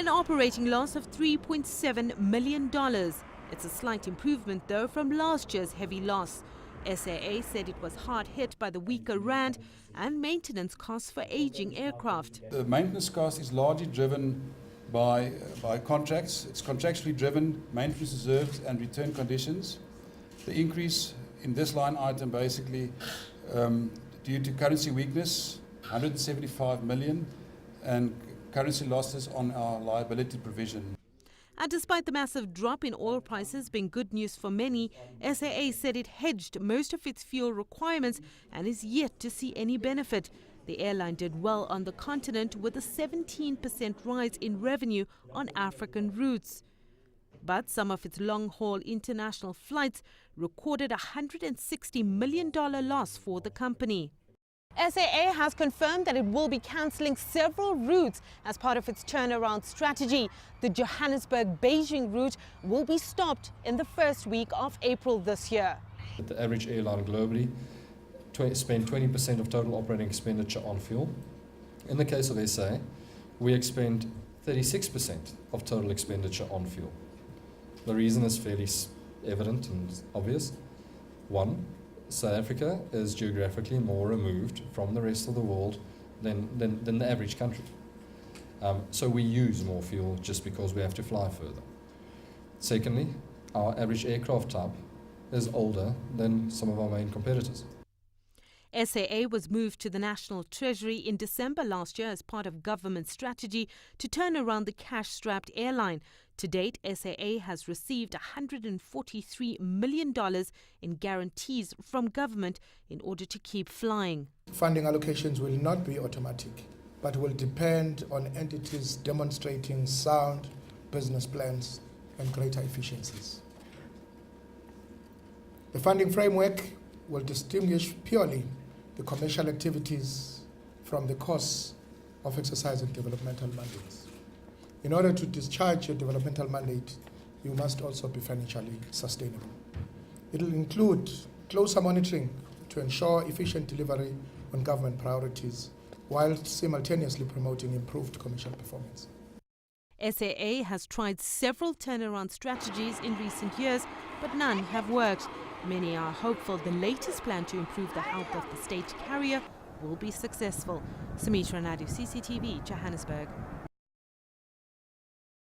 an operating loss of $3.7 million. It's a slight improvement, though, from last year's heavy loss. SAA said it was hard hit by the weaker rand and maintenance costs for aging aircraft. The maintenance cost is largely driven by contracts. It's contractually driven, maintenance reserves and return conditions. The increase in this line item basically due to currency weakness, 175 million, and currency losses on our liability provision. And despite the massive drop in oil prices being good news for many, SAA said it hedged most of its fuel requirements and is yet to see any benefit. The airline did well on the continent with a 17% rise in revenue on African routes. But some of its long-haul international flights recorded a $160 million loss for the company. SAA has confirmed that it will be cancelling several routes as part of its turnaround strategy. The Johannesburg-Beijing route will be stopped in the first week of April this year. The average airline globally spend 20% of total operating expenditure on fuel. In the case of SA, we expend 36% of total expenditure on fuel. The reason is fairly evident and obvious. One, South Africa is geographically more removed from the rest of the world than the average country. So we use more fuel just because we have to fly further. Secondly, our average aircraft type is older than some of our main competitors. SAA was moved to the National Treasury in December last year as part of government strategy to turn around the cash-strapped airline. To date, SAA has received $143 million in guarantees from government in order to keep flying. Funding allocations will not be automatic, but will depend on entities demonstrating sound business plans and greater efficiencies. The funding framework will distinguish purely the commercial activities from the costs of exercising developmental mandates. In order to discharge your developmental mandate, you must also be financially sustainable. It will include closer monitoring to ensure efficient delivery on government priorities, while simultaneously promoting improved commercial performance. SAA has tried several turnaround strategies in recent years, but none have worked. Many are hopeful the latest plan to improve the health of the state carrier will be successful. Sumitra Nydoo, CCTV, Johannesburg.